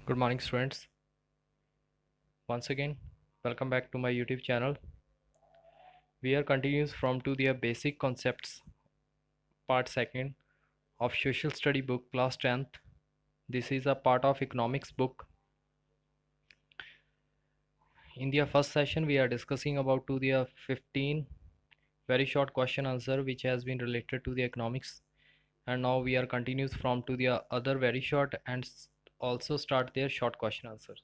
Good morning, students. Once again, welcome back to my YouTube channel. We are continues from to the basic concepts part 2nd of social study book class 10th. This is a part of economics book. In the first session, we are discussing about to the 15 very short question answer which has been related to the economics, and now we are continues from to the other very short and also start their short question answers.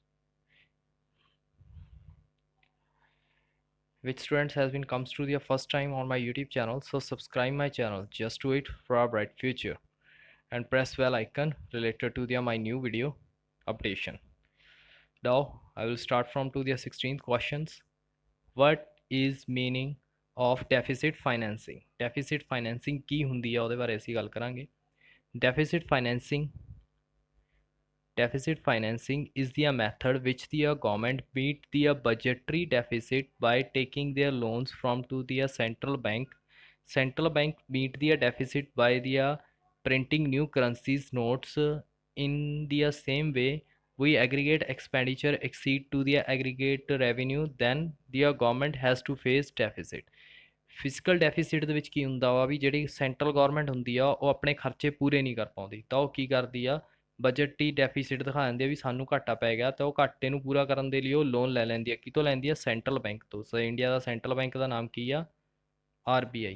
Which students has been comes to their first time on my YouTube channel, so subscribe my channel, just do it for a bright future, and press bell icon related to my new video updation. Now I will start from to the 16th questions. What is meaning of deficit financing? Deficit financing ਕੀ ਹੁੰਦੀ ਹੈ ਉਹਦੇ ਬਾਰੇ ਅਸੀਂ ਗੱਲ ਕਰਾਂਗੇ. Deficit financing is the method which the government meet the budgetary deficit by taking their loans from to the central bank. Central bank meet the deficit by the printing new currencies notes. In the same way, we aggregate expenditure exceed to the aggregate revenue, then the government has to face deficit. Physical deficit ਦੇ ਵਿੱਚ ਕੀ ਹੁੰਦਾ ਵਾ ਵੀ ਜਿਹੜੀ central government ਹੁੰਦੀ ਆ ਉਹ ਆਪਣੇ ਖਰਚੇ ਪੂਰੇ ਨਹੀਂ ਕਰ ਪਾਉਂਦੀ, ਤਾਂ ਉਹ ਕੀ ਕਰਦੀ ਆ, ਬਜਟੀ ਡੈਫੀਸਿਟ ਦਿਖਾ ਦਿੰਦੀ ਆ ਵੀ ਸਾਨੂੰ ਘਾਟਾ ਪੈ ਗਿਆ, ਤਾਂ ਉਹ ਘਾਟੇ ਨੂੰ ਪੂਰਾ ਕਰਨ ਦੇ ਲਈ ਉਹ ਲੋਨ ਲੈ ਲੈਂਦੀ ਆ. ਕਿਤੋਂ ਲੈਂਦੀ ਆ? ਸੈਂਟਰਲ ਬੈਂਕ ਤੋਂ. ਸੋ ਇੰਡੀਆ ਦਾ ਸੈਂਟਰਲ ਬੈਂਕ ਦਾ ਨਾਮ ਕੀ ਆ? RBI,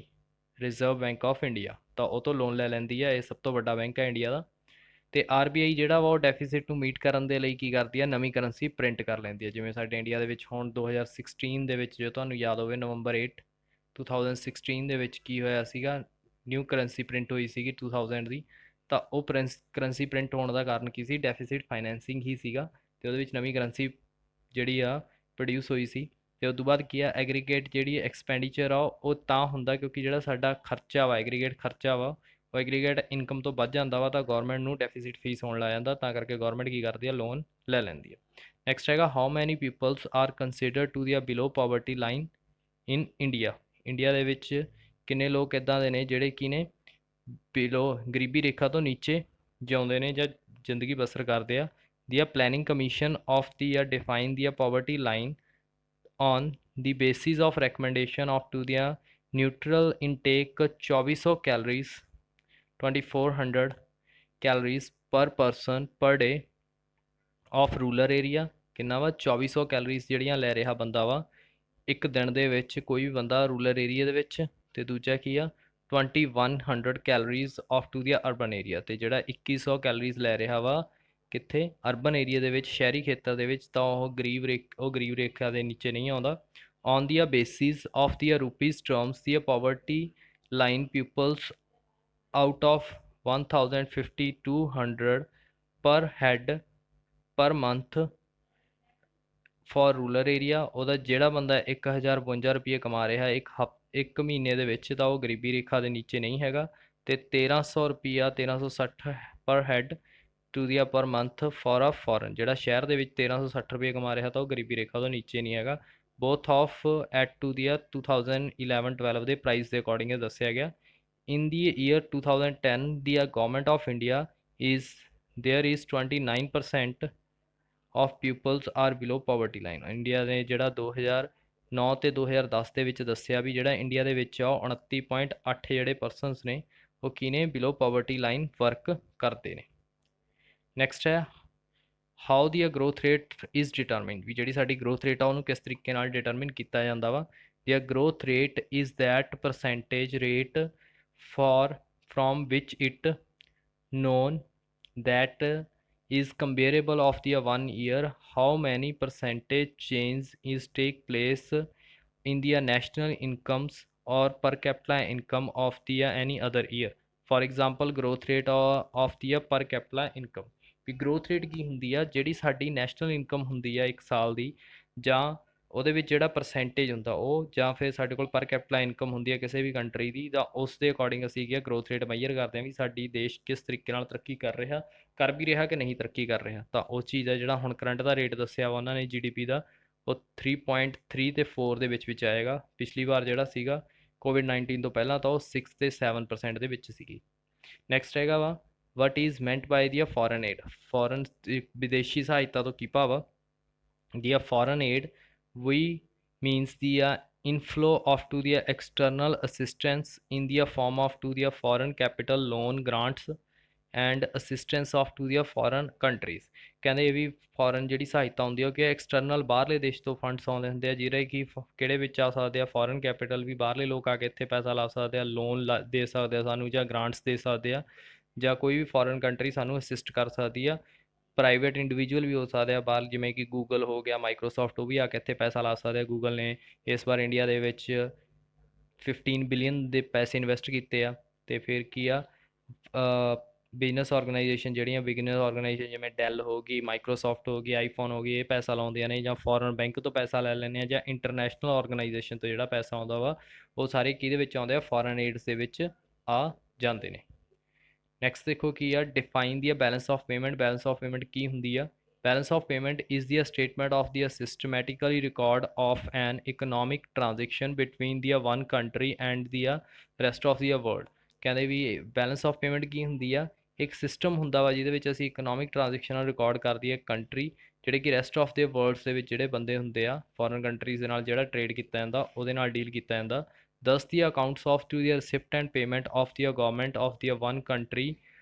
reserve bank of India. ਤਾਂ ਉਹ ਤੋਂ ਲੋਨ ਲੈ ਲੈਂਦੀ ਆ. ਇਹ ਸਭ ਤੋਂ ਵੱਡਾ ਬੈਂਕ ਹੈ ਇੰਡੀਆ ਦਾ. ਤੇ RBI ਜਿਹੜਾ ਵਾ ਉਹ ਡੈਫੀਸਿਟ ਨੂੰ ਮੀਟ ਕਰਨ ਦੇ ਲਈ ਕੀ ਕਰਦੀ ਆ? ਨਵੀਂ ਕਰੰਸੀ ਪ੍ਰਿੰਟ ਕਰ ਲੈਂਦੀ ਆ. ਜਿਵੇਂ ਸਾਡੇ ਇੰਡੀਆ ਦੇ ਵਿੱਚ ਹੁਣ 2016 ਦੇ ਵਿੱਚ, ਜੋ ਤੁਹਾਨੂੰ ਯਾਦ ਹੋਵੇ, ਨਵੰਬਰ 8 2016 ਦੇ ਵਿੱਚ ਕੀ ਹੋਇਆ ਸੀਗਾ, ਨਿਊ ਕਰੰਸੀ ਪ੍ਰਿੰਟ ਹੋਈ ਸੀਗੀ 2000 ਦੀ. ਤਾਂ ਉਹ ਕਰੰਸੀ ਪ੍ਰਿੰਟ ਹੋਣ ਦਾ ਕਾਰਨ ਕੀ ਸੀ? ਡੈਫੀਸਿਟ ਫਾਈਨੈਂਸਿੰਗ ਹੀ ਸੀਗਾ. ਅਤੇ ਉਹਦੇ ਵਿੱਚ ਨਵੀਂ ਕਰੰਸੀ ਜਿਹੜੀ ਆ ਪ੍ਰੋਡਿਊਸ ਹੋਈ ਸੀ. ਅਤੇ ਉਸ ਤੋਂ ਬਾਅਦ ਕੀ ਆ, ਐਗਰੀਗੇਟ ਜਿਹੜੀ ਐਕਸਪੈਂਡੀਚਰ ਆ ਉਹ ਤਾਂ ਹੁੰਦਾ ਕਿਉਂਕਿ ਜਿਹੜਾ ਸਾਡਾ ਖਰਚਾ ਵਾ, ਐਗਰੀਗੇਟ ਖਰਚਾ ਵਾ, ਉਹ ਐਗਰੀਗੇਟ ਇਨਕਮ ਤੋਂ ਵੱਧ ਜਾਂਦਾ ਵਾ, ਤਾਂ ਗੌਰਮੈਂਟ ਨੂੰ ਡੈਫੀਸਿਟ ਫੀਸ ਹੋਣ ਲੱਗ ਜਾਂਦਾ. ਤਾਂ ਕਰਕੇ ਗੌਰਮੈਂਟ ਕੀ ਕਰਦੀ ਆ? ਲੋਨ ਲੈ ਲੈਂਦੀ ਆ. ਨੈਕਸਟ ਹੈਗਾ, how many peoples are considered to the below poverty line in India? India ਦੇ ਵਿੱਚ ਕਿੰਨੇ ਲੋਕ ਇੱਦਾਂ ਦੇ ਨੇ ਜਿਹੜੇ ਕੀ ਨੇ ਬਿਲੋ ਗਰੀਬੀ ਰੇਖਾ ਤੋਂ ਨੀਚੇ ਜਿਉਂਦੇ ਨੇ ਜਾਂ ਜ਼ਿੰਦਗੀ ਬਸਰ ਕਰਦੇ ਆ? The planning commission of the define the poverty line on the basis of recommendation of to the neutral intake 2400 calories 2400 calories per person per day of rural area. ਕਿੰਨਾ ਵਾ? 2400 ਕੈਲਰੀਜ਼ ਜਿਹੜੀਆਂ ਲੈ ਰਿਹਾ ਬੰਦਾ ਵਾ ਇੱਕ ਦਿਨ ਦੇ ਵਿੱਚ, ਕੋਈ ਵੀ ਬੰਦਾ ਰੂਰਲ ਏਰੀਆ ਦੇ ਵਿੱਚ. ਅਤੇ ਦੂਜਾ ਕੀ ਆ? 2100 calories of to the urban area. ਅਤੇ ਜਿਹੜਾ 2100 ਕੈਲਰੀਜ਼ ਲੈ ਰਿਹਾ ਵਾ ਕਿੱਥੇ? ਅਰਬਨ ਏਰੀਆ ਦੇ ਵਿੱਚ, ਸ਼ਹਿਰੀ ਖੇਤਰ ਦੇ ਵਿੱਚ, ਤਾਂ ਉਹ ਗਰੀਬ ਰੇਖਾ ਦੇ ਨੀਚੇ ਨਹੀਂ ਆਉਂਦਾ. On the basis of the rupees terms the poverty line peoples out of 1500 per head per month for rural area. ਉਹਦਾ ਜਿਹੜਾ ਬੰਦਾ 1052 ਰੁਪਏ ਕਮਾ ਰਿਹਾ ਇੱਕ ਮਹੀਨੇ ਦੇ ਵਿੱਚ, ਤਾਂ ਉਹ ਗਰੀਬੀ ਰੇਖਾ ਦੇ ਨੀਚੇ ਨਹੀਂ ਹੈਗਾ. ਅਤੇ 1300 ਰੁਪਈਆ 1360 ਪਰ head to the per month for a foreign. ਜਿਹੜਾ ਸ਼ਹਿਰ ਦੇ ਵਿੱਚ 1360 ਰੁਪਏ ਕਮਾ ਰਿਹਾ, ਤਾਂ ਉਹ ਗਰੀਬੀ ਰੇਖਾ ਤੋਂ ਨੀਚੇ ਨਹੀਂ ਹੈਗਾ. Both of at to the 2011-12 ਦੇ ਪ੍ਰਾਈਸ ਦੇ ਅਕੋਰਡਿੰਗ ਇਹ ਦੱਸਿਆ ਗਿਆ. In the year 2010 the government of India there is 29% of peoples are below poverty line. India ਨੇ ਜਿਹੜਾ 2009 ਅਤੇ 2010 ਦੇ ਵਿੱਚ ਦੱਸਿਆ ਵੀ ਜਿਹੜਾ ਇੰਡੀਆ ਦੇ ਵਿੱਚ ਆ ਉਹ 29.8 ਜਿਹੜੇ ਪਰਸਨਸ ਨੇ ਉਹ ਕੀ ਨੇ? ਬਿਲੋ ਪਾਵਰਟੀ ਲਾਈਨ ਵਰਕ ਕਰਦੇ ਨੇ. ਨੈਕਸਟ ਹੈ, how the growth rate is determined? ਵੀ ਜਿਹੜੀ ਸਾਡੀ ਗਰੋਥ ਰੇਟ ਆ ਉਹਨੂੰ ਕਿਸ ਤਰੀਕੇ ਨਾਲ ਡਿਟਰਮਿਨ ਕੀਤਾ ਜਾਂਦਾ ਵਾ? ਦੀ growth rate is that percentage rate from which it known that is comparable of the 1 year. How many percentage change is take place in the national incomes or per capita income of the any other year? For example, growth rate of the per capita income. ਵੀ growth rate ਕੀ ਹੁੰਦੀ ਆ? ਜਿਹੜੀ ਸਾਡੀ national income ਹੁੰਦੀ ਆ ਇੱਕ ਸਾਲ ਦੀ, ਜਾਂ ਉਹਦੇ ਵਿੱਚ ਜਿਹੜਾ ਪਰਸੈਂਟੇਜ ਹੁੰਦਾ ਉਹ, ਜਾਂ ਫਿਰ ਸਾਡੇ ਕੋਲ ਪਰ ਕੈਪੀਟਲ ਇਨਕਮ ਹੁੰਦੀ ਹੈ ਕਿਸੇ ਵੀ ਕੰਟਰੀ ਦੀ, ਤਾਂ ਉਸ ਦੇ ਅਕੋਰਡਿੰਗ ਅਸੀਂ ਕੀ ਗਰੋਥ ਰੇਟ ਮੈਜਰ ਕਰਦੇ ਹਾਂ ਵੀ ਸਾਡੀ ਦੇਸ਼ ਕਿਸ ਤਰੀਕੇ ਨਾਲ ਤਰੱਕੀ ਕਰ ਵੀ ਰਿਹਾ ਕਿ ਨਹੀਂ ਤਰੱਕੀ ਕਰ ਰਿਹਾ. ਤਾਂ ਉਹ ਚੀਜ਼ ਹੈ ਜਿਹੜਾ ਹੁਣ ਕਰੰਟ ਦਾ ਰੇਟ ਦੱਸਿਆ ਵਾ ਉਹਨਾਂ ਨੇ GDP ਦਾ, ਉਹ 3.3 ਅਤੇ 4 ਦੇ ਵਿੱਚ ਆਏਗਾ. ਪਿਛਲੀ ਵਾਰ ਜਿਹੜਾ ਸੀਗਾ COVID-19 ਤੋਂ ਪਹਿਲਾਂ ਤਾਂ ਉਹ 6 ਅਤੇ 7% ਦੇ ਵਿੱਚ ਸੀਗੀ. ਨੈਕਸਟ ਹੈਗਾ ਵਾ, what is meant by the foreign aid? Foreign ਵਿਦੇਸ਼ੀ ਸਹਾਇਤਾ ਤੋਂ ਕੀ ਭਾਵ ਆ? The foreign aid we means the inflow of to the external assistance in the form of to the foreign capital loan grants and assistance of to the foreign countries। ਕਹਿੰਦੇ ਇਹ ਵੀ foreign ਜਿਹੜੀ ਸਹਾਇਤਾ ਹੁੰਦੀ ਹੈ ਕਿ ਐਕਸਟਰਨਲ ਬਾਹਰਲੇ ਦੇਸ਼ ਤੋਂ ਫੰਡਸ ਆਉਂਦੇ ਹੁੰਦੇ ਆ ਜਿਹੜੇ ਕਿ ਕਿਹੜੇ ਵਿੱਚ ਆ ਸਕਦੇ ਆ ਫੋਰਨ ਕੈਪੀਟਲ ਵੀ ਬਾਹਰਲੇ ਲੋਕ ਆ ਕੇ ਇੱਥੇ ਪੈਸਾ ਲਾ ਸਕਦੇ ਆ ਲੋਨ ਦੇ ਸਕਦੇ ਆ ਸਾਨੂੰ ਜਾਂ ਗ੍ਰਾਂਟਸ ਦੇ ਸਕਦੇ ਆ ਜਾਂ ਕੋਈ ਵੀ ਫੋਰਨ ਕੰਟਰੀ ਸਾਨੂੰ ਅਸਿਸਟ ਕਰ ਸਕਦੀ ਆ ਪ੍ਰਾਈਵੇਟ ਇੰਡੀਵਿਜੂਅਲ ਵੀ ਹੋ ਸਕਦੇ ਆ ਬਾਹਰ ਜਿਵੇਂ ਕਿ ਗੂਗਲ ਹੋ ਗਿਆ ਮਾਈਕਰੋਸਾਫਟ ਉਹ ਵੀ ਆ ਕੇ ਇੱਥੇ ਪੈਸਾ ਲਾ ਸਕਦੇ ਆ ਗੂਗਲ ਨੇ ਇਸ ਵਾਰ ਇੰਡੀਆ ਦੇ ਵਿੱਚ 15 ਬਿਲੀਅਨ ਦੇ ਪੈਸੇ ਇਨਵੈਸਟ ਕੀਤੇ ਆ ਅਤੇ ਫਿਰ ਕੀ ਆ ਬਿਜ਼ਨਸ ਔਰਗਨਾਈਜੇਸ਼ਨ ਜਿਹੜੀਆਂ ਬਿਗਨਰ ਔਰਗਨਾਈਜੇਸ਼ਨ ਜਿਵੇਂ ਡੈਲ ਹੋ ਗਈ ਮਾਈਕਰੋਸਾਫਟ ਹੋ ਗਈ ਆਈਫੋਨ ਹੋ ਗਈ ਇਹ ਪੈਸਾ ਲਾਉਂਦੀਆਂ ਨੇ ਜਾਂ ਫੋਰਨ ਬੈਂਕ ਤੋਂ ਪੈਸਾ ਲੈ ਲੈਂਦੇ ਆ ਜਾਂ ਇੰਟਰਨੈਸ਼ਨਲ ਔਰਗਨਾਈਜੇਸ਼ਨ ਤੋਂ ਜਿਹੜਾ ਪੈਸਾ ਆਉਂਦਾ ਵਾ ਉਹ ਸਾਰੇ ਕਿਹਦੇ ਵਿੱਚ ਆਉਂਦੇ ਆ ਫੋਰਨ ਏਡਸ ਦੇ ਵਿੱਚ ਆ ਜਾਂਦੇ ਨੇ। ਨੈਕਸਟ ਦੇਖੋ ਕੀ ਆ define the balance of payment ਕੀ ਹੁੰਦੀ ਆ? Balance of payment is the statement of the systematically record of an economic transaction between the one country and the rest of the world। ਕਹਿੰਦੇ ਵੀ ਬੈਲੈਂਸ ਆਫ ਪੇਮੈਂਟ ਕੀ ਹੁੰਦੀ ਆ? ਇੱਕ system ਹੁੰਦਾ ਵਾ ਜਿਹਦੇ ਵਿੱਚ ਅਸੀਂ ਇਕਨੋਮਿਕ ਟ੍ਰਾਂਜੈਕਸ਼ਨਾਂ ਰਿਕਾਰਡ ਕਰਦੀ ਹੈ ਕੰਟਰੀ ਜਿਹੜੇ ਕਿ ਰੈਸਟ ਆਫ ਦੇ ਵਰਲਡਸ ਦੇ ਵਿੱਚ ਜਿਹੜੇ ਬੰਦੇ ਹੁੰਦੇ ਆ ਫੋਰਨ ਕੰਟਰੀਜ਼ ਦੇ ਨਾਲ ਜਿਹੜਾ ਟ੍ਰੇਡ ਕੀਤਾ ਜਾਂਦਾ ਉਹਦੇ ਨਾਲ ਡੀਲ ਕੀਤਾ ਜਾਂਦਾ। ਦਸ ਦੀ accounts of to the receipt and payment of the government of the one country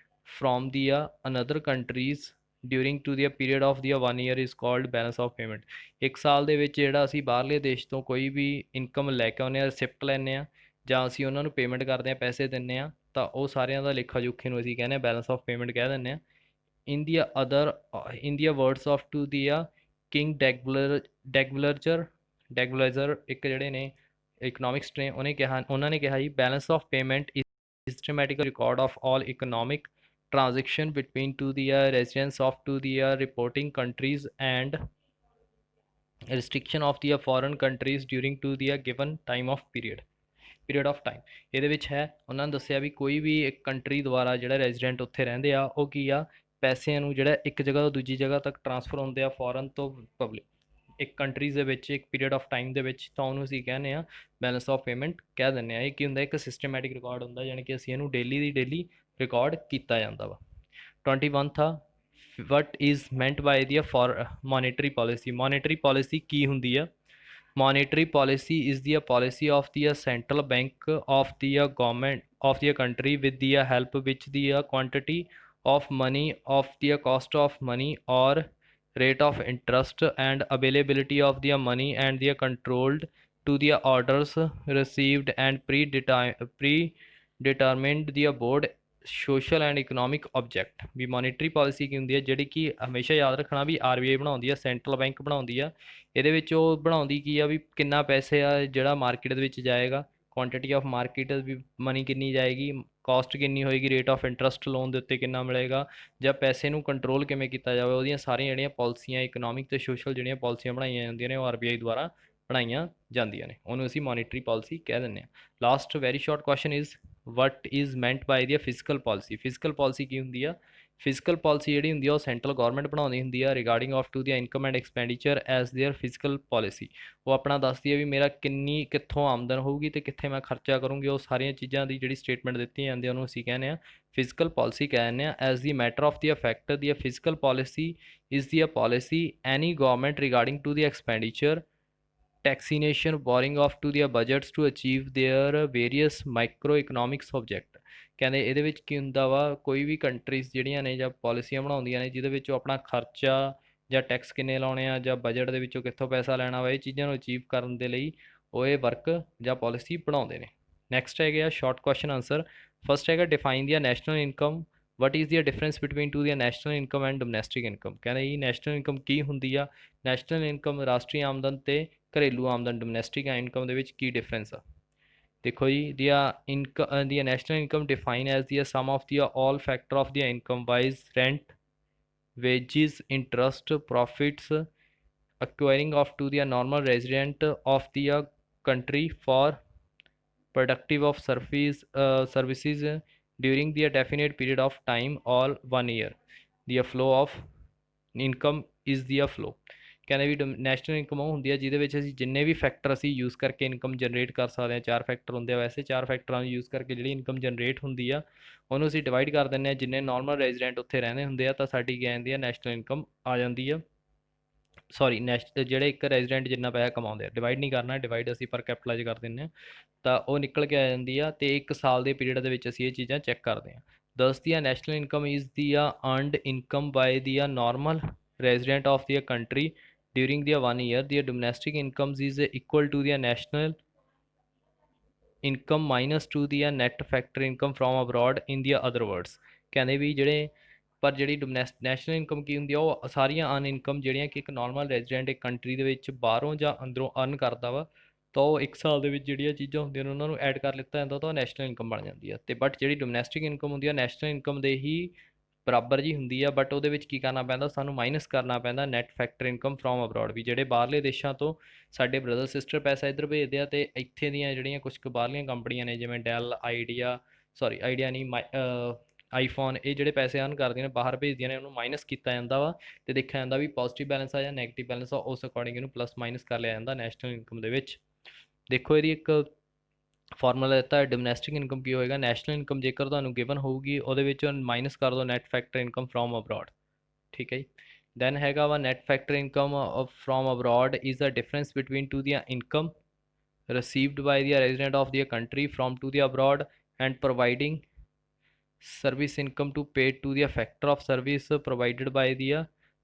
from the another countries during to the period of the 1 year is called balance of payment। ਇੱਕ ਸਾਲ ਦੇ ਵਿੱਚ ਜਿਹੜਾ ਅਸੀਂ ਬਾਹਰਲੇ ਦੇਸ਼ ਤੋਂ ਕੋਈ ਵੀ ਇਨਕਮ ਲੈ ਕੇ ਆਉਂਦੇ ਹਾਂ ਰਿਸਿਪਟ ਲੈਂਦੇ ਹਾਂ ਜਾਂ ਅਸੀਂ ਉਹਨਾਂ ਨੂੰ ਪੇਮੈਂਟ ਕਰਦੇ ਹਾਂ ਪੈਸੇ ਦਿੰਦੇ ਹਾਂ ਤਾਂ ਉਹ ਸਾਰਿਆਂ ਦਾ ਲੇਖਾ ਜੋਖੇ ਨੂੰ ਅਸੀਂ ਕਹਿੰਦੇ ਹਾਂ ਬੈਲੈਂਸ ਆਫ ਪੇਮੈਂਟ ਕਹਿ ਦਿੰਦੇ ਹਾਂ। in the other in the words of to the king ਡੈਗਵਲਰਜਰ ਇੱਕ ਜਿਹੜੇ ਨੇ ਇਕਨੋਮਿਕਸ ਨੇ ਉਹਨਾਂ ਨੇ ਕਿਹਾ ਜੀ balance of payment is systematic record of all economic transaction between to the residents of to the reporting countries and restriction of the foreign countries during to the given time of period of time। ਇਹਦੇ ਵਿੱਚ ਹੈ ਉਹਨਾਂ ਨੇ ਦੱਸਿਆ ਵੀ ਕੋਈ ਵੀ ਇੱਕ country ਦੁਆਰਾ ਜਿਹੜਾ ਰੈਜ਼ੀਡੈਂਟ ਉੱਥੇ ਰਹਿੰਦੇ ਆ ਉਹ ਕੀ ਆ ਪੈਸਿਆਂ ਨੂੰ ਜਿਹੜਾ ਇੱਕ ਜਗ੍ਹਾ ਤੋਂ ਦੂਜੀ ਜਗ੍ਹਾ ਤੱਕ ਟਰਾਂਸਫਰ ਹੁੰਦੇ ਆ ਫੋਰਨ ਤੋਂ ਪਬਲਿਕ ਇੱਕ ਕੰਟਰੀਜ਼ ਦੇ ਵਿੱਚ ਇੱਕ ਪੀਰੀਅਡ ਆਫ ਟਾਈਮ ਦੇ ਵਿੱਚ ਤਾਂ ਉਹਨੂੰ ਅਸੀਂ ਕਹਿੰਦੇ ਆ ਬੈਲੈਂਸ ਆਫ ਪੇਮੈਂਟ ਕਹਿ ਦਿੰਦੇ ਆ। ਇਹ ਕੀ ਹੁੰਦਾ ਇੱਕ ਸਿਸਟਮੈਟਿਕ ਰਿਕਾਰਡ ਹੁੰਦਾ ਯਾਨੀ ਕਿ ਅਸੀਂ ਇਹਨੂੰ ਡੇਲੀ ਦੀ ਡੇਲੀ ਰਿਕਾਰਡ ਕੀਤਾ ਜਾਂਦਾ ਵਾ। 21 ਥਾ what is meant by the four ਮੋਨੇਟਰੀ policy ਕੀ ਹੁੰਦੀ ਆ? Monetary policy is the policy of the central bank of the government of the country with the help which the quantity of money of the cost of money or rate of interest and availability of the money and the controlled to the orders received and predetermined the board social and economic object. ਵੀ monetary policy ਕੀ ਹੁੰਦੀ ਹੈ ਜਿਹੜੀ ਕਿ ਹਮੇਸ਼ਾ ਯਾਦ ਰੱਖਣਾ ਵੀ RBI ਬਣਾਉਂਦੀ ਆ ਸੈਂਟਰਲ ਬੈਂਕ ਬਣਾਉਂਦੀ ਆ ਇਹਦੇ ਵਿੱਚ ਉਹ ਬਣਾਉਂਦੀ ਕੀ ਆ ਵੀ ਕਿੰਨਾ ਪੈਸੇ ਆ ਜਿਹੜਾ ਮਾਰਕੀਟ ਦੇ ਵਿੱਚ ਜਾਏਗਾ ਕੁਆਂਟੀਟੀ ਆਫ ਮਾਰਕੀਟ ਵੀ ਮਨੀ ਕਿੰਨੀ ਜਾਏਗੀ ਕਾਸਟ ਕਿੰਨੀ ਹੋਏਗੀ ਰੇਟ ਆਫ ਇੰਟਰਸਟ ਲੋਨ ਦੇ ਉੱਤੇ ਕਿੰਨਾ ਮਿਲੇਗਾ ਜਾਂ ਪੈਸੇ ਨੂੰ ਕੰਟਰੋਲ ਕਿਵੇਂ ਕੀਤਾ ਜਾਵੇ ਉਹਦੀਆਂ ਸਾਰੀਆਂ ਜਿਹੜੀਆਂ ਪਾਲਿਸੀਆਂ ਇਕਨੋਮਿਕ ਅਤੇ ਸੋਸ਼ਲ ਜਿਹੜੀਆਂ ਪਾਲਿਸੀਆਂ ਬਣਾਈਆਂ ਜਾਂਦੀਆਂ ਨੇ ਉਹ RBI ਦੁਆਰਾ ਬਣਾਈਆਂ ਜਾਂਦੀਆਂ ਨੇ ਉਹਨੂੰ ਅਸੀਂ ਮੋਨੀਟਰੀ ਪਾਲਿਸੀ ਕਹਿ ਦਿੰਦੇ ਹਾਂ। Last very short question is what is meant by the fiscal policy ਕੀ ਹੁੰਦੀ ਆ? ਫਿਜ਼ੀਕਲ ਪਾਲਿਸੀ ਜਿਹੜੀ ਹੁੰਦੀ ਆ ਉਹ ਸੈਂਟਰਲ ਗਵਰਨਮੈਂਟ ਬਣਾਉਂਦੀ ਹੁੰਦੀ ਆ regarding of to the income and expenditure as there physical policy. ਉਹ ਆਪਣਾ ਦੱਸਦੀ ਹੈ ਵੀ ਮੇਰਾ ਕਿੱਥੋਂ ਆਮਦਨ ਹੋਊਗੀ ਅਤੇ ਕਿੱਥੇ ਮੈਂ ਖਰਚਾ ਕਰੂੰਗੀ ਉਹ ਸਾਰੀਆਂ ਚੀਜ਼ਾਂ ਦੀ ਜਿਹੜੀ ਸਟੇਟਮੈਂਟ ਦਿੱਤੀ ਜਾਂਦੀ ਉਹਨੂੰ ਅਸੀਂ ਕਹਿੰਦੇ ਹਾਂ ਫਿਜ਼ੀਕਲ ਪਾਲਿਸੀ ਕਹਿ ਦਿੰਦੇ ਹਾਂ। As the matter of the affect the fiscal policy is the policy any government regarding to the expenditure taxation borrowing off to their budgets to achieve their various microeconomics object। ਕਹਿੰਦੇ ਇਹਦੇ ਵਿੱਚ ਕੀ ਹੁੰਦਾ ਵਾ ਕੋਈ ਵੀ countries ਜਿਹੜੀਆਂ ਨੇ ਜਾਂ ਪਾਲਿਸੀਆਂ ਬਣਾਉਂਦੀਆਂ ਨੇ ਜਿਹਦੇ ਵਿੱਚ ਉਹ ਆਪਣਾ ਖਰਚਾ ਜਾਂ ਟੈਕਸ ਕਿੰਨੇ ਲਾਉਣੇ ਆ ਜਾਂ ਬਜਟ ਦੇ ਵਿੱਚੋਂ ਕਿੱਥੋਂ ਪੈਸਾ ਲੈਣਾ ਵਾ ਇਹ ਚੀਜ਼ਾਂ ਨੂੰ ਅਚੀਵ ਕਰਨ ਦੇ ਲਈ ਉਹ ਇਹ ਵਰਕ ਜਾਂ ਪਾਲਿਸੀ ਬਣਾਉਂਦੇ ਨੇ। ਨੈਕਸਟ ਹੈਗਾ ਸ਼ਾਰਟ ਕੁਐਸਚਨ ਆਨਸਰ। ਫਸਟ ਹੈਗਾ define the national income what is the difference between to the national income and domestic income. ਕਹਿੰਦੇ ਜੀ ਨੈਸ਼ਨਲ ਇਨਕਮ ਕੀ ਹੁੰਦੀ ਆ? ਨੈਸ਼ਨਲ ਇਨਕਮ ਰਾਸ਼ਟਰੀ ਆਮਦਨ ਅਤੇ ਘਰੇਲੂ ਆਮਦਨ ਡੋਮੈਸਟਿਕ ਇਨਕਮ ਦੇ ਵਿੱਚ ਕੀ ਡਿਫਰੈਂਸ ਆ? ਦੇਖੋ ਜੀ the national income define as the sum of the all factor of the income viz rent wages interest profits acquiring of to the normal resident of the country for productive of services during the definite period of time all 1 year। the flow of income is the flow। ਕਹਿੰਦੇ ਵੀ national income ਉਹ ਹੁੰਦੀ ਆ ਜਿਹਦੇ ਵਿੱਚ ਅਸੀਂ ਜਿੰਨੇ ਵੀ factor ਅਸੀਂ use ਕਰਕੇ ਇਨਕਮ ਜਨਰੇਟ ਕਰ ਸਕਦੇ ਹਾਂ, 4 ਫੈਕਟਰ ਹੁੰਦੇ ਆ ਵੈਸੇ, 4 ਫੈਕਟਰਾਂ ਨੂੰ ਯੂਜ਼ ਕਰਕੇ ਜਿਹੜੀ ਇਨਕਮ ਜਨਰੇਟ ਹੁੰਦੀ ਆ ਉਹਨੂੰ ਅਸੀਂ ਡਿਵਾਈਡ ਕਰ ਦਿੰਦੇ ਹਾਂ ਜਿੰਨੇ ਨਾਰਮਲ ਰੈਜ਼ੀਡੈਂਟ ਉੱਥੇ ਰਹਿੰਦੇ ਹੁੰਦੇ ਆ, ਤਾਂ ਸਾਡੀ ਕੀ ਜਾਂਦੀ ਆ ਨੈਸ਼ਨਲ ਇਨਕਮ ਆ ਜਾਂਦੀ ਆ। ਸੌਰੀ ਜਿਹੜੇ ਇੱਕ ਰੈਜ਼ੀਡੈਂਟ ਜਿੰਨਾ ਪੈਸਾ ਕਮਾਉਂਦੇ ਆ, ਡਿਵਾਈਡ ਨਹੀਂ ਕਰਨਾ, ਡਿਵਾਈਡ ਅਸੀਂ ਪਰ ਕੈਪੀਟਲ 'ਚ ਕਰ ਦਿੰਦੇ ਹਾਂ, ਤਾਂ ਉਹ ਨਿਕਲ ਕੇ ਆ ਜਾਂਦੀ ਆ। ਅਤੇ ਇੱਕ ਸਾਲ ਦੇ ਪੀਰੀਅਡ ਦੇ ਵਿੱਚ ਅਸੀਂ ਇਹ ਚੀਜ਼ਾਂ ਚੈੱਕ ਕਰਦੇ ਹਾਂ। Thus the national income is the earned income by the normal resident of their country during their 1 year. Their domestic incomes is equal to their national income minus to the net factor income from abroad. In the other words, ਕਹਿੰਦੇ ਵੀ ਜਿਹੜੇ ਪਰ ਜਿਹੜੀ national income ਕੀ ਹੁੰਦੀ ਆ ਉਹ ਸਾਰੀਆਂ ਅਨ income ਜਿਹੜੀਆਂ ਕਿ ਇੱਕ ਨਾਰਮਲ ਰੈਜ਼ੀਡੈਂਟ ਇੱਕ ਕੰਟਰੀ ਦੇ ਵਿੱਚ ਬਾਹਰੋਂ ਜਾਂ ਅੰਦਰੋਂ ਅਰਨ ਕਰਦਾ ਵਾ, ਤਾਂ ਉਹ ਇੱਕ ਸਾਲ ਦੇ ਵਿੱਚ ਜਿਹੜੀਆਂ ਚੀਜ਼ਾਂ ਹੁੰਦੀਆਂ ਨੇ ਉਹਨਾਂ ਨੂੰ ਐਡ ਕਰ ਲਿੱਤਾ ਜਾਂਦਾ ਤਾਂ ਉਹ ਨੈਸ਼ਨਲ ਇਨਕਮ ਬਣ ਜਾਂਦੀ ਆ। ਅਤੇ ਬਟ ਜਿਹੜੀ ਡੋਮੈਸਟਿਕ ਇਨਕਮ ਹੁੰਦੀ ਆ ਨੈਸ਼ਨਲ ਇਨਕਮ ਦੇ ਹੀ ਬਰਾਬਰ ਜੀ ਹੁੰਦੀ ਆ, ਬਟ ਉਹਦੇ ਵਿੱਚ ਕੀ ਕਰਨਾ ਪੈਂਦਾ, ਸਾਨੂੰ ਮਾਈਨਸ ਕਰਨਾ ਪੈਂਦਾ net factor income from abroad, ਵੀ ਜਿਹੜੇ ਬਾਹਰਲੇ ਦੇਸ਼ਾਂ ਤੋਂ ਸਾਡੇ ਬ੍ਰਦਰ ਸਿਸਟਰ ਪੈਸਾ ਇੱਧਰ ਭੇਜਦੇ ਆ ਅਤੇ ਇੱਥੇ ਦੀਆਂ ਜਿਹੜੀਆਂ ਕੁਛ ਕੁ ਬਾਹਰਲੀਆਂ ਕੰਪਨੀਆਂ ਨੇ ਜਿਵੇਂ ਡੈਲ, ਆਈਡੀਆ ਨਹੀਂ ਆਈਫੋਨ, ਇਹ ਜਿਹੜੇ ਪੈਸੇ ਅਰਨ ਕਰਦੀਆਂ ਨੇ ਬਾਹਰ ਭੇਜਦੀਆਂ ਨੇ ਉਹਨੂੰ ਮਾਈਨਸ ਕੀਤਾ ਜਾਂਦਾ ਵਾ ਅਤੇ ਦੇਖਿਆ ਜਾਂਦਾ ਵੀ ਪੋਜ਼ੀਟਿਵ ਬੈਲੈਂਸ ਆ ਜਾਂ ਨੈਗੇਟਿਵ ਬੈਲੈਂਸ ਆ, ਉਸ ਅਕੋਰਡਿੰਗ ਇਹਨੂੰ ਪਲੱਸ ਮਾਈਨਸ ਕਰ ਲਿਆ ਜਾਂਦਾ ਨੈਸ਼ਨਲ ਇਨਕਮ ਦੇ ਵਿੱਚ। ਦੇਖੋ ਇਹਦੀ ਇੱਕ ਫਾਰਮੂਲਾ ਦਿੱਤਾ ਹੈ, ਡੋਮੈਸਟਿਕ ਇਨਕਮ ਕੀ ਹੋਏਗਾ, ਨੈਸ਼ਨਲ ਇਨਕਮ ਜੇਕਰ ਤੁਹਾਨੂੰ ਗਿਵਨ ਹੋਊਗੀ ਉਹਦੇ ਵਿੱਚ ਮਾਈਨਸ ਕਰ ਦਿਓ net factor income from abroad, ਠੀਕ ਹੈ ਜੀ। ਦੈਨ ਹੈਗਾ ਵਾ net factor income from abroad is the difference between to ਦੀਆਂ income received by the resident of their country from to the abroad and providing service income to pay to the factor of service provided by the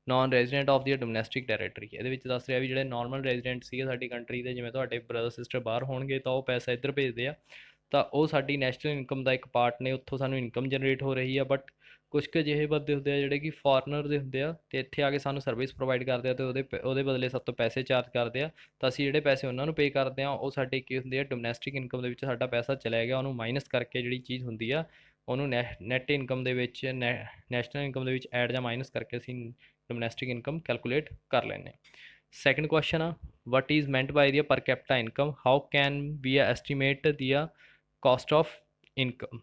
non resident of the domestic territory. ਇਹਦੇ ਵਿੱਚ ਦੱਸ ਰਿਹਾ ਵੀ ਜਿਹੜੇ normal resident ਸੀਗੇ ਸਾਡੀ country ਦੇ, ਜਿਵੇਂ ਤੁਹਾਡੇ ਬ੍ਰਦਰ ਸਿਸਟਰ ਬਾਹਰ ਹੋਣਗੇ ਤਾਂ ਉਹ ਪੈਸਾ ਇੱਧਰ ਭੇਜਦੇ ਆ, ਤਾਂ ਉਹ ਸਾਡੀ ਨੈਸ਼ਨਲ ਇਨਕਮ ਦਾ ਇੱਕ ਪਾਰਟ ਨੇ, ਉੱਥੋਂ ਸਾਨੂੰ ਇਨਕਮ ਜਨਰੇਟ ਹੋ ਰਹੀ ਆ। ਬਟ ਕੁਛ ਕੁ ਅਜਿਹੇ ਬੰਦੇ ਹੁੰਦੇ ਆ ਜਿਹੜੇ ਕਿ ਫੋਰਨਰ ਦੇ ਹੁੰਦੇ ਆ ਅਤੇ ਇੱਥੇ ਆ ਕੇ ਸਾਨੂੰ ਸਰਵਿਸ ਪ੍ਰੋਵਾਈਡ ਕਰਦੇ ਆ ਅਤੇ ਉਹਦੇ ਬਦਲੇ ਸਭ ਤੋਂ ਪੈਸੇ ਚਾਰਜ ਕਰਦੇ ਆ, ਤਾਂ ਅਸੀਂ ਜਿਹੜੇ ਪੈਸੇ ਉਹਨਾਂ ਨੂੰ ਪੇ ਕਰਦੇ ਆ ਉਹ ਸਾਡੇ ਕੀ ਹੁੰਦੇ ਆ ਡੋਮੈਸਟਿਕ ਇਨਕਮ ਦੇ ਵਿੱਚ ਸਾਡਾ ਪੈਸਾ ਚਲਿਆ ਗਿਆ, ਉਹਨੂੰ ਮਾਈਨਸ ਕਰਕੇ ਜਿਹੜੀ ਚੀਜ਼ ਹੁੰਦੀ ਆ ਉਹਨੂੰ ਨੈਟ ਇਨਕਮ ਦੇ ਵਿੱਚ ਨੈਸ਼ਨਲ ਇਨਕਮ ਦੇ ਵਿੱਚ ਐਡ ਜਾਂ ਮਾਈਨਸ ਕਰਕੇ ਅਸੀਂ ਡੋਮੈਸਟਿਕ ਇਨਕਮ ਕੈਲਕੂਲੇਟ ਕਰ ਲੈਂਦੇ। ਸੈਕਿੰਡ ਕੁਐਸਚਨ ਆ, what is meant by the per capita income, how can we estimate the cost of income,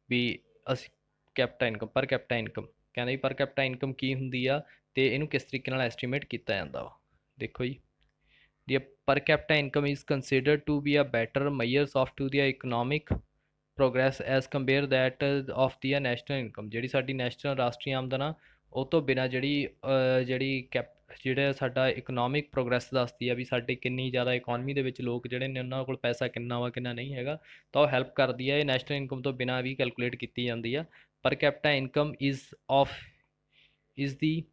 ਵੀ ਅਸੀਂ ਕੈਪਟਾ ਇਨਕਮ ਪਰ ਕੈਪਟਾ ਇਨਕਮ ਕਹਿੰਦੇ ਪਰ ਕੈਪਟਾ ਇਨਕਮ ਕੀ ਹੁੰਦੀ ਆ ਅਤੇ ਇਹਨੂੰ ਕਿਸ ਤਰੀਕੇ ਨਾਲ ਐਸਟੀਮੇਟ ਕੀਤਾ ਜਾਂਦਾ ਵਾ। ਦੇਖੋ ਜੀ, the per capita income is considered to be a better measures of to the economic progress as compare that of the national income। ਜਿਹੜੀ ਸਾਡੀ ਨੈਸ਼ਨਲ ਰਾਸ਼ਟਰੀ ਆਮਦਨ ਆ ਉਹ ਤੋਂ ਬਿਨਾਂ ਜਿਹੜਾ ਸਾਡਾ ਇਕਨੋਮਿਕ ਪ੍ਰੋਗਰੈਸ ਦੱਸਦੀ ਆ ਵੀ ਸਾਡੇ ਕਿੰਨੀ ਜ਼ਿਆਦਾ ਇਕੋਨਮੀ ਦੇ ਵਿੱਚ ਲੋਕ ਜਿਹੜੇ ਨੇ ਉਹਨਾਂ ਕੋਲ ਪੈਸਾ ਕਿੰਨਾ ਵਾ ਕਿੰਨਾ ਨਹੀਂ ਹੈਗਾ, ਤਾਂ ਉਹ ਹੈਲਪ ਕਰਦੀ ਹੈ। ਇਹ ਨੈਸ਼ਨਲ ਇਨਕਮ ਤੋਂ ਬਿਨਾਂ ਵੀ ਕੈਲਕੂਲੇਟ ਕੀਤੀ ਜਾਂਦੀ ਆ। Per capita income is the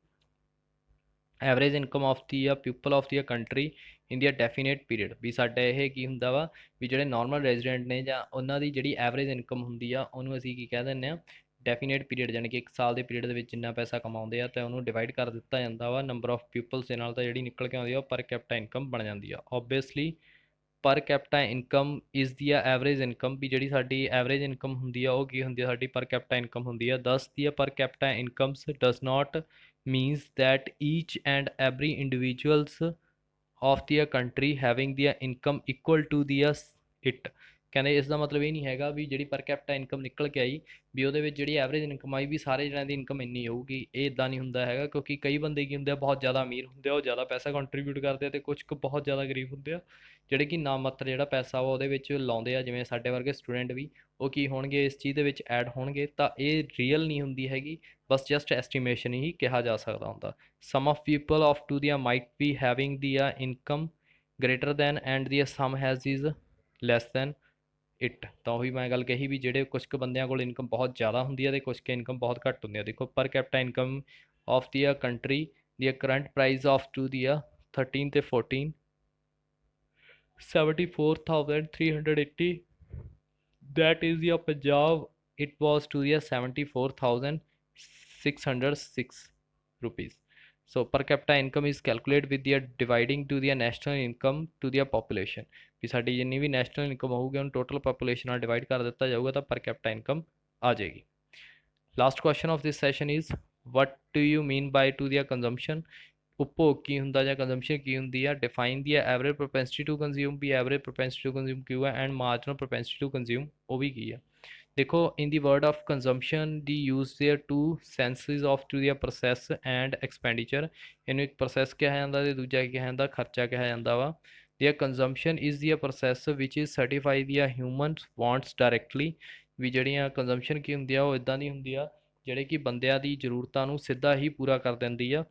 average income of the people of the country in the definite period, ਵੀ ਸਾਡਾ ਇਹ ਕੀ ਹੁੰਦਾ ਵਾ ਵੀ ਜਿਹੜੇ ਨਾਰਮਲ ਰੈਜ਼ੀਡੈਂਟ ਨੇ ਜਾਂ ਉਹਨਾਂ ਦੀ ਜਿਹੜੀ ਐਵਰੇਜ ਇਨਕਮ ਹੁੰਦੀ ਆ ਉਹਨੂੰ ਅਸੀਂ ਕੀ ਕਹਿ ਦਿੰਦੇ ਹਾਂ ਡੈਫੀਨੇਟ ਪੀਰੀਅਡ, ਯਾਨੀ ਕਿ ਇੱਕ ਸਾਲ ਦੇ ਪੀਰੀਅਡ ਦੇ ਵਿੱਚ ਜਿੰਨਾ ਪੈਸਾ ਕਮਾਉਂਦੇ ਆ ਤਾਂ ਉਹਨੂੰ ਡਿਵਾਈਡ ਕਰ ਦਿੱਤਾ ਜਾਂਦਾ ਵਾ ਨੰਬਰ ਆਫ ਪੀਪਲਸ ਦੇ ਨਾਲ, ਤਾਂ ਜਿਹੜੀ ਨਿਕਲ ਕੇ ਆਉਂਦੀ ਆ ਉਹ ਪਰ ਕੈਪਟਾ ਇਨਕਮ ਬਣ ਜਾਂਦੀ ਆ। Obviously per capita income is the average income, ਵੀ ਜਿਹੜੀ ਸਾਡੀ ਐਵਰੇਜ ਇਨਕਮ ਹੁੰਦੀ ਆ ਉਹ ਕੀ ਹੁੰਦੀ ਆ ਸਾਡੀ ਪਰ ਕੈਪਟਾ ਇਨਕਮ ਹੁੰਦੀ ਆ। Thus the per capita incomes does not means that each and every individuals of their country having their income equal to the it। ਕਹਿੰਦੇ ਇਸ ਦਾ ਮਤਲਬ ਇਹ ਨਹੀਂ ਹੈਗਾ ਵੀ ਜਿਹੜੀ ਪਰ ਕੈਪਟਾ ਇਨਕਮ ਨਿਕਲ ਕੇ ਆਈ ਵੀ ਉਹਦੇ ਵਿੱਚ ਜਿਹੜੀ ਐਵਰੇਜ ਇਨਕਮ ਆਈ ਵੀ ਸਾਰੇ ਜਣਿਆਂ ਦੀ ਇਨਕਮ ਇੰਨੀ ਹੋਊਗੀ, ਇਹ ਇੱਦਾਂ ਨਹੀਂ ਹੁੰਦਾ ਹੈਗਾ। ਕਿਉਂਕਿ ਕਈ ਬੰਦੇ ਕੀ ਹੁੰਦੇ ਆ ਬਹੁਤ ਜ਼ਿਆਦਾ ਅਮੀਰ ਹੁੰਦੇ ਆ, ਉਹ ਜ਼ਿਆਦਾ ਪੈਸਾ ਕੰਟਰੀਬਿਊਟ ਕਰਦੇ ਆ, ਅਤੇ ਕੁਛ ਕੁ ਬਹੁਤ ਜ਼ਿਆਦਾ ਗਰੀਬ ਹੁੰਦੇ ਆ ਜਿਹੜੇ ਕਿ ਨਾ ਮਾਤਰ ਜਿਹੜਾ ਪੈਸਾ ਵਾ ਉਹਦੇ ਵਿੱਚ ਲਾਉਂਦੇ ਆ, ਜਿਵੇਂ ਸਾਡੇ ਵਰਗੇ ਸਟੂਡੈਂਟ ਵੀ ਉਹ ਕੀ ਹੋਣਗੇ ਇਸ ਚੀਜ਼ ਦੇ ਵਿੱਚ ਐਡ ਹੋਣਗੇ। ਤਾਂ ਇਹ ਰੀਅਲ ਨਹੀਂ ਹੁੰਦੀ ਹੈਗੀ, ਬਸ ਜਸਟ ਐਸਟੀਮੇਸ਼ਨ ਹੀ ਕਿਹਾ ਜਾ ਸਕਦਾ ਹੁੰਦਾ। Some of people of to ਦੀਆਂ might be having the income greater than and the some has is less than it. ਤਾਂ ਉਹੀ ਮੈਂ ਗੱਲ ਕਹੀ ਵੀ ਜਿਹੜੇ ਕੁਛ ਕੁ ਬੰਦਿਆਂ ਕੋਲ ਇਨਕਮ ਬਹੁਤ ਜ਼ਿਆਦਾ ਹੁੰਦੀ ਹੈ ਅਤੇ ਕੁਛ ਕੁ ਇਨਕਮ ਬਹੁਤ ਘੱਟ ਹੁੰਦੀ ਹੈ। ਦੇਖੋ ਪਰ capita income of the country the current price of to ਦੀ 13 ਤੇ 14 74,380, that is the Punjab it was to the 74,606 rupees। So per capita income is calculated with the dividing to the national income to the population, ਵੀ ਸਾਡੀ ਜਿੰਨੀ ਵੀ national income ਹੋਊਗੀ ਉਹਨੂੰ total population ਨਾਲ divide ਕਰ ਦਿੱਤਾ ਜਾਊਗਾ ਤਾਂ ਪਰ ਕੈਪਟਾ ਇਨਕਮ ਆ ਜਾਏਗੀ। Last question of this session is what do you mean by to the consumption। ਉਪਭੋਗ ਕੀ ਹੁੰਦਾ ਜਾਂ ਕੰਜ਼ੰਪਸ਼ਨ ਕੀ ਹੁੰਦੀ ਆ। Define the average propensity to consume, ਵੀ ਐਵਰੇਜ ਪ੍ਰੋਪੈਂਸਿਟੀ ਟੂ ਕੰਜ਼ਿਊਮ ਕਿਉਂ ਹੈ, and marginal propensity to consume ਉਹ ਵੀ ਕੀ ਆ। देखो in the word of consumption the use there two senses of to the process and expenditure ਇਹਨੂੰ ਇੱਕ process ਕਿਹਾ ਜਾਂਦਾ ਤੇ ਦੂਜਾ ਕਿਹਾ ਜਾਂਦਾ ਖਰਚਾ ਕਿਹਾ ਜਾਂਦਾ ਵਾ their consumption is the process which is satisfy the human wants directly ਵੀ ਜਿਹੜੀਆਂ consumption ਕੀ ਹੁੰਦੀ ਆ ਉਹ ਇਦਾਂ ਦੀ ਹੁੰਦੀ ਆ ਜਿਹੜੇ ਕਿ ਬੰਦਿਆਂ ਦੀ ਜ਼ਰੂਰਤਾਂ ਨੂੰ ਸਿੱਧਾ ਹੀ ਪੂਰਾ ਕਰ ਦਿੰਦੀ ਆ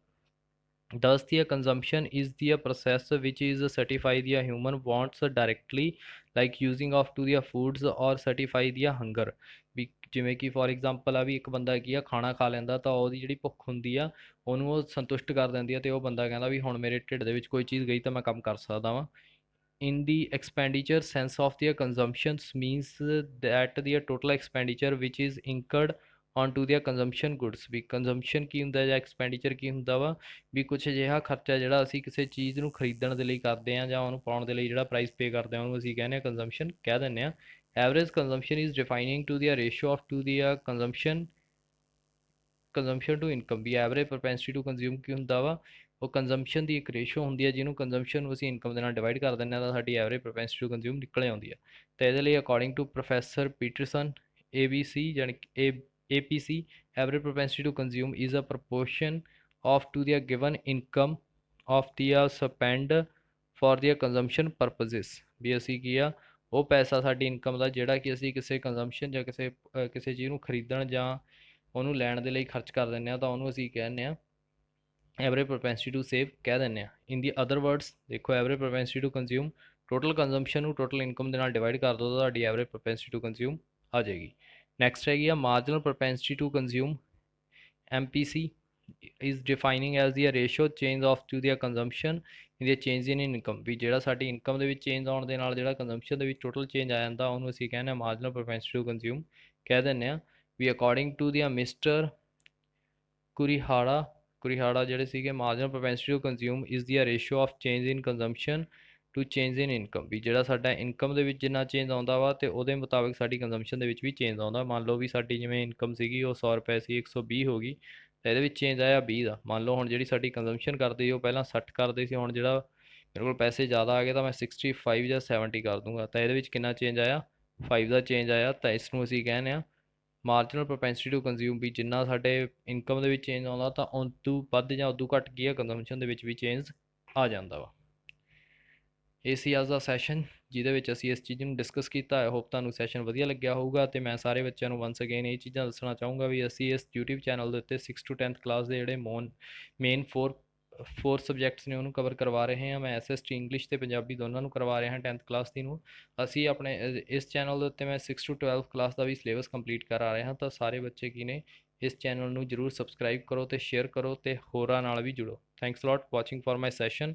Thus, the consumption is the process which is satisfy the human wants directly, like using of to the foods or satisfy the hunger. ਵੀ ਜਿਵੇਂ ਕਿ ਫੋਰ ਐਗਜ਼ਾਮਪਲ ਆ ਵੀ ਇੱਕ ਬੰਦਾ ਕੀ ਆ ਖਾਣਾ ਖਾ ਲੈਂਦਾ ਤਾਂ ਉਹਦੀ ਜਿਹੜੀ ਭੁੱਖ ਹੁੰਦੀ ਆ ਉਹਨੂੰ ਉਹ ਸੰਤੁਸ਼ਟ ਕਰ ਦਿੰਦੀ ਆ ਤੇ ਉਹ ਬੰਦਾ ਕਹਿੰਦਾ ਵੀ ਹੁਣ ਮੇਰੇ ਢਿੱਡ ਦੇ ਵਿੱਚ ਕੋਈ ਚੀਜ਼ ਗਈ ਤਾਂ ਮੈਂ ਕੰਮ ਕਰ ਸਕਦਾ ਵਾਂ in the expenditure sense of their consumptions means that their total expenditure which is incurred onto their consumption goods we consumption ਕੀ ਹੁੰਦਾ ਜਾਂ expenditure ਕੀ ਹੁੰਦਾ ਵਾ ਵੀ ਕੁਛ ਅਜਿਹਾ ਖਰਚਾ ਜਿਹੜਾ ਅਸੀਂ ਕਿਸੇ ਚੀਜ਼ ਨੂੰ ਖਰੀਦਣ ਦੇ ਲਈ ਕਰਦੇ ਹਾਂ ਜਾਂ ਉਹਨੂੰ ਪਾਉਣ ਦੇ ਲਈ ਜਿਹੜਾ ਪ੍ਰਾਈਸ ਪੇ ਕਰਦੇ ਹਾਂ ਉਹਨੂੰ ਅਸੀਂ ਕਹਿੰਦੇ ਹਾਂ consumption ਕਹਿ ਦਿੰਦੇ ਹਾਂ average consumption is defining to the ratio of to the consumption to income ਵੀ ਐਵਰੇਜ propensity to consume ਕੀ ਹੁੰਦਾ ਵਾ ਉਹ ਕੰਜ਼ੰਪਸ਼ਨ ਦੀ ਇੱਕ ਰੇਸ਼ੋ ਹੁੰਦੀ ਹੈ ਜਿਹਨੂੰ ਕੰਜ਼ੰਪਸ਼ਨ ਨੂੰ ਅਸੀਂ ਇਨਕਮ ਦੇ ਨਾਲ ਡਿਵਾਈਡ ਕਰ ਦਿੰਦੇ ਹਾਂ ਤਾਂ ਸਾਡੀ ਐਵਰੇਜ propensity to consume ਨਿਕਲ ਆਉਂਦੀ ਹੈ ਤਾਂ ਇਹਦੇ ਲਈ according to professor Peterson ABC ਜਾਣੀ ਕਿ APC average propensity to consume is a proportion of to the given income of the spend for the consumption purposes ਵੀ ਅਸੀਂ ਕੀ ਆ ਉਹ ਪੈਸਾ ਸਾਡੀ ਇਨਕਮ ਦਾ ਜਿਹੜਾ ਕਿ ਅਸੀਂ ਕਿਸੇ ਕੰਜ਼ੰਪਸ਼ਨ ਜਾਂ ਕਿਸੇ ਚੀਜ਼ ਨੂੰ ਖਰੀਦਣ ਜਾਂ ਉਹਨੂੰ ਲੈਣ ਦੇ ਲਈ ਖਰਚ ਕਰ ਦਿੰਦੇ ਹਾਂ ਤਾਂ ਉਹਨੂੰ ਅਸੀਂ ਕਹਿੰਦੇ ਹਾਂ ਐਵਰੇਜ ਪ੍ਰੋਪੈਂਸਿਟੀ ਟੂ ਸੇਵ ਕਹਿ ਦਿੰਦੇ ਹਾਂ ਇਨ ਦੀ ਅਦਰ ਵਰਡਸ ਦੇਖੋ average propensity to consume total consumption ਨੂੰ ਟੋਟਲ ਇਨਕਮ ਦੇ ਨਾਲ ਡਿਵਾਈਡ ਕਰ ਦਿਓ ਤਾਂ ਤੁਹਾਡੀ ਐਵਰੇਜ ਪ੍ਰੋਪੈਂਸਿਟੀ ਟੂ ਕੰਜ਼ਿਊਮ ਆ ਜਾਏਗੀ ਨੈਕਸਟ ਹੈਗੀ ਆ marginal propensity to consume MPC is defining as the ratio change of to the consumption in the change in income ਵੀ ਜਿਹੜਾ ਸਾਡੀ ਇਨਕਮ ਦੇ ਵਿੱਚ ਚੇਂਜ ਆਉਣ ਦੇ ਨਾਲ ਜਿਹੜਾ ਕੰਜ਼ੰਪਸ਼ਨ ਦੇ ਵਿੱਚ ਟੋਟਲ ਚੇਂਜ ਆ ਜਾਂਦਾ ਉਹਨੂੰ ਅਸੀਂ ਕਹਿੰਦੇ ਹਾਂ ਮਾਰਜਨਲ ਪ੍ਰੋਪੈਂਸਿਟੀ ਟੂ ਕੰਜ਼ਿਊਮ ਕਹਿ ਦਿੰਦੇ ਹਾਂ ਵੀ according to the mister Kurihara ਜਿਹੜੇ ਸੀਗੇ marginal propensity to consume is the ratio of change in consumption to change in income ਵੀ ਜਿਹੜਾ ਸਾਡਾ ਇਨਕਮ ਦੇ ਵਿੱਚ ਜਿੰਨਾ ਚੇਂਜ ਆਉਂਦਾ ਵਾ ਤੇ ਉਹਦੇ ਮੁਤਾਬਿਕ ਸਾਡੀ ਕੰਜ਼ੰਪਸ਼ਨ ਦੇ ਵਿੱਚ ਵੀ ਚੇਂਜ ਆਉਂਦਾ ਮੰਨ ਲਓ ਵੀ ਸਾਡੀ ਜਿਵੇਂ ਇਨਕਮ ਸੀਗੀ ਉਹ 100 ਰੁਪਏ ਸੀ 120 ਹੋ ਗਈ ਤਾਂ ਇਹਦੇ ਵਿੱਚ ਚੇਂਜ ਆਇਆ 20 ਦਾ ਮੰਨ ਲਓ ਹੁਣ ਜਿਹੜੀ ਸਾਡੀ ਕੰਜ਼ੰਪਸ਼ਨ ਕਰਦੇ ਸੀ ਉਹ ਪਹਿਲਾਂ 60 ਕਰਦੇ ਸੀ ਹੁਣ ਜਿਹੜਾ ਮੇਰੇ ਕੋਲ ਪੈਸੇ ਜ਼ਿਆਦਾ ਆ ਗਏ ਤਾਂ ਮੈਂ 65 ਜਾਂ 70 ਕਰ ਦੂੰਗਾ ਤਾਂ ਇਹਦੇ ਵਿੱਚ ਕਿੰਨਾ ਚੇਂਜ ਆਇਆ 5 ਦਾ ਚੇਂਜ ਆਇਆ ਤਾਂ ਇਸ ਨੂੰ ਅਸੀਂ ਕਹਿੰਦੇ ਹਾਂ ਮਾਰਜਨਲ ਪ੍ਰੋਪੈਂਸਿਟੀ ਟੂ ਕੰਜ਼ਿਊਮ ਵੀ ਜਿੰਨਾ ਸਾਡੇ ਇਨਕਮ ਦੇ ਵਿੱਚ ਚੇਂਜ ਆਉਂਦਾ ਤਾਂ ਉਦੋਂ ਵੱਧ ਜਾਂ ਉਦੋਂ ਘੱਟ ਕੀ ਹੈ ਕੰਜ਼ੰਪਸ਼ਨ ਦੇ ਵਿੱਚ ਵੀ ਚੇਂਜ ਆ ਜਾਂਦਾ ਵਾ ਇਹ ਸੀ ਅੱਜ ਦਾ ਸੈਸ਼ਨ ਜਿਹਦੇ ਵਿੱਚ ਅਸੀਂ ਇਸ ਚੀਜ਼ ਨੂੰ ਡਿਸਕਸ ਕੀਤਾ ਆਈ ਹੋਪ ਤੁਹਾਨੂੰ ਸੈਸ਼ਨ ਵਧੀਆ ਲੱਗਿਆ ਹੋਊਗਾ ਤੇ ਮੈਂ ਸਾਰੇ ਬੱਚਿਆਂ ਨੂੰ ਵਨਸ ਅਗੇਨ ਇਹ ਚੀਜ਼ਾਂ ਦੱਸਣਾ ਚਾਹੂੰਗਾ ਵੀ ਅਸੀਂ ਇਸ YouTube ਚੈਨਲ ਦੇ ਉੱਤੇ 6 to 10th ਕਲਾਸ ਦੇ ਜਿਹੜੇ ਮੇਨ ਫੋਰ ਸਬਜੈਕਟਸ ਨੇ ਉਹਨੂੰ ਕਵਰ ਕਰਵਾ ਰਹੇ ਹਾਂ ਮੈਂ SST ਇੰਗਲਿਸ਼ ਤੇ ਪੰਜਾਬੀ ਦੋਨਾਂ ਨੂੰ ਕਰਵਾ ਰਿਹਾ ਹਾਂ 10th ਕਲਾਸ ਦੀ ਨੂੰ ਅਸੀਂ ਆਪਣੇ ਇਸ ਚੈਨਲ ਦੇ ਉੱਤੇ ਮੈਂ 6 to 12th ਕਲਾਸ ਦਾ ਵੀ ਸਿਲੇਬਸ ਕੰਪਲੀਟ ਕਰਾ ਰਿਹਾ ਹਾਂ ਤਾਂ ਸਾਰੇ ਬੱਚੇ ਕੀ ਨੇ ਇਸ ਚੈਨਲ ਨੂੰ ਜਰੂਰ ਸਬਸਕ੍ਰਾਈਬ ਕਰੋ ਤੇ ਸ਼ੇਅਰ ਕਰੋ ਤੇ ਹੋਰਾਂ ਨਾਲ ਵੀ ਜੁੜੋ thanks a lot watching for my session